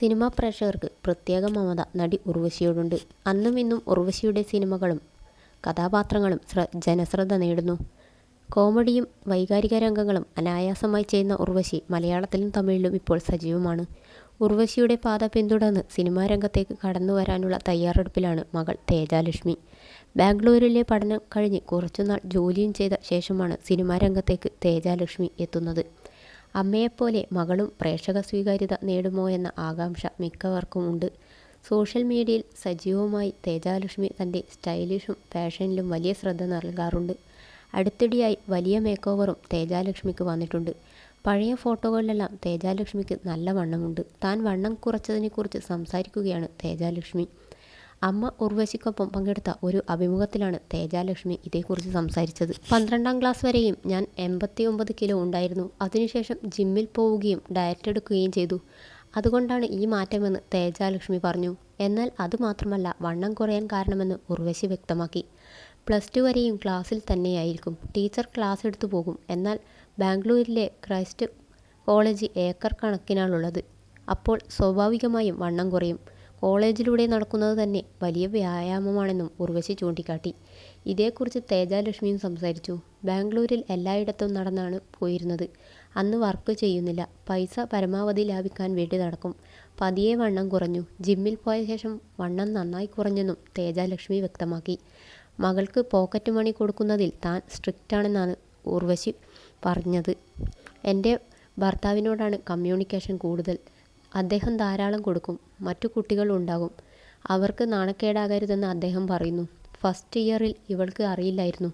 Cinema പ്രേക്ഷകർക്ക് പ്രത്യേക മമത നടി ഉർവശിയോടുണ്ട്. അന്നും ഇന്നും ഉർവശിയുടെ സിനിമകളും കഥാപാത്രങ്ങളും ജനശ്രദ്ധ നേടുന്നു. കോമഡിയും വൈകാരിക രംഗങ്ങളും അനായാസമായി ചെയ്യുന്ന ഉർവശി മലയാളത്തിലും തമിഴിലും ഇപ്പോൾ സജീവമാണ്. ഉർവശിയുടെ പാത പിന്തുടർന്ന് സിനിമാ രംഗത്തേക്ക് കടന്നു വരാനുള്ള തയ്യാറെടുപ്പിലാണ് മകൾ തേജാലക്ഷ്മി. ബാംഗ്ലൂരിലെ പഠനം കഴിഞ്ഞ് കുറച്ചുനാൾ ജോലിയും ചെയ്ത ശേഷമാണ് സിനിമാ രംഗത്തേക്ക് തേജാലക്ഷ്മി എത്തുന്നത്. അമ്മയെപ്പോലെ മകളും പ്രേക്ഷക സ്വീകാര്യത നേടുമോ എന്ന ആകാംക്ഷ മിക്കവർക്കുമുണ്ട്. സോഷ്യൽ മീഡിയയിൽ സജീവമായി തേജാലക്ഷ്മി തൻ്റെ സ്റ്റൈലിഷും ഫാഷനിലും വലിയ ശ്രദ്ധ നൽകാറുണ്ട്. അടുത്തിടെയായി വലിയ മേക്ക് ഓവറും തേജാലക്ഷ്മിക്ക് വന്നിട്ടുണ്ട്. പഴയ ഫോട്ടോകളിലെല്ലാം തേജാലക്ഷ്മിക്ക് നല്ല വണ്ണമുണ്ട്. താൻ വണ്ണം കുറച്ചതിനെക്കുറിച്ച് സംസാരിക്കുകയാണ് തേജാലക്ഷ്മി. അമ്മ ഉർവശിക്കൊപ്പം പങ്കെടുത്ത ഒരു അഭിമുഖത്തിലാണ് തേജാലക്ഷ്മി ഇതേക്കുറിച്ച് സംസാരിച്ചത്. 12ാം ക്ലാസ് വരെയും ഞാൻ 89 കിലോ ഉണ്ടായിരുന്നു. അതിനുശേഷം ജിമ്മിൽ പോവുകയും ഡയറ്റ് എടുക്കുകയും ചെയ്തു. അതുകൊണ്ടാണ് ഈ മാറ്റമെന്ന് തേജാലക്ഷ്മി പറഞ്ഞു. എന്നാൽ അതുമാത്രമല്ല വണ്ണം കുറയാൻ കാരണമെന്ന് ഉർവശി വ്യക്തമാക്കി. +2 വരെയും ക്ലാസ്സിൽ തന്നെയായിരിക്കും. ടീച്ചർ ക്ലാസ് എടുത്തു പോകും. എന്നാൽ ബാംഗ്ലൂരിലെ ക്രൈസ്റ്റ് കോളേജ് ഏക്കർ കണക്കിനാണുള്ളത്. അപ്പോൾ സ്വാഭാവികമായും വണ്ണം കുറയും. കോളേജിലൂടെ നടക്കുന്നത് തന്നെ വലിയ വ്യായാമമാണെന്നും ഉർവശി ചൂണ്ടിക്കാട്ടി. ഇതേക്കുറിച്ച് തേജാലക്ഷ്മിയും സംസാരിച്ചു. ബാംഗ്ലൂരിൽ എല്ലായിടത്തും നടന്നാണ് പോയിരുന്നത്. അന്ന് വർക്ക് ചെയ്യുന്നില്ല. പൈസ പരമാവധി ലാഭിക്കാൻ വേണ്ടി നടക്കും. പതിയെ വണ്ണം കുറഞ്ഞു. ജിമ്മിൽ പോയ ശേഷം വണ്ണം നന്നായി കുറഞ്ഞെന്നും തേജാലക്ഷ്മി വ്യക്തമാക്കി. മകൾക്ക് പോക്കറ്റ് മണി കൊടുക്കുന്നതിൽ താൻ സ്ട്രിക്റ്റാണെന്നാണ് ഉർവശി പറഞ്ഞത്. എൻ്റെ ഭർത്താവിനോടാണ് കമ്മ്യൂണിക്കേഷൻ കൂടുതൽ. അദ്ദേഹം ധാരാളം കൊടുക്കും. മറ്റു കുട്ടികൾ ഉണ്ടാകും. അവർക്ക് നാണക്കേടാകരുതെന്ന് അദ്ദേഹം പറയുന്നു. ഫസ്റ്റ് ഇയറിൽ ഇവൾക്ക് അറിയില്ലായിരുന്നു.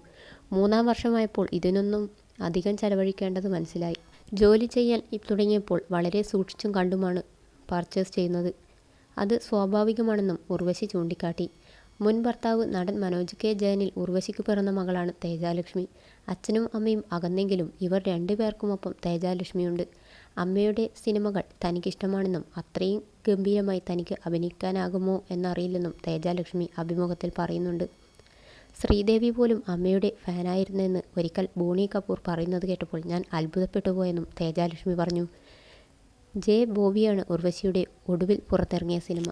3ാം വർഷമായപ്പോൾ ഇതിനൊന്നും അധികം ചെലവഴിക്കേണ്ടത് മനസ്സിലായി. ജോലി ചെയ്യാൻ തുടങ്ങിയപ്പോൾ വളരെ സൂക്ഷിച്ചും കണ്ടുമാണ് പർച്ചേസ് ചെയ്യുന്നത്. അത് സ്വാഭാവികമാണെന്നും ഉർവശി ചൂണ്ടിക്കാട്ടി. മുൻ ഭർത്താവ് നടൻ മനോജ് കെ ജയനിൽ ഉർവശിക്ക് പിറന്ന മകളാണ് തേജാലക്ഷ്മി. അച്ഛനും അമ്മയും അകന്നെങ്കിലും ഇവർ രണ്ടുപേർക്കുമൊപ്പം തേജാലക്ഷ്മിയുണ്ട്. അമ്മയുടെ സിനിമകൾ തനിക്കിഷ്ടമാണെന്നും അത്രയും ഗംഭീരമായി തനിക്ക് അഭിനയിക്കാനാകുമോ എന്നറിയില്ലെന്നും തേജാലക്ഷ്മി അഭിമുഖത്തിൽ പറയുന്നുണ്ട്. ശ്രീദേവി പോലും അമ്മയുടെ ഫാനായിരുന്നെന്ന് ഒരിക്കൽ ബോണി കപൂർ പറയുന്നത് കേട്ടപ്പോൾ ഞാൻ അത്ഭുതപ്പെട്ടു പോയെന്നും തേജാലക്ഷ്മി പറഞ്ഞു. ജെ ബോബിയാണ് ഉർവശിയുടെ ഒടുവിൽ പുറത്തിറങ്ങിയ സിനിമ.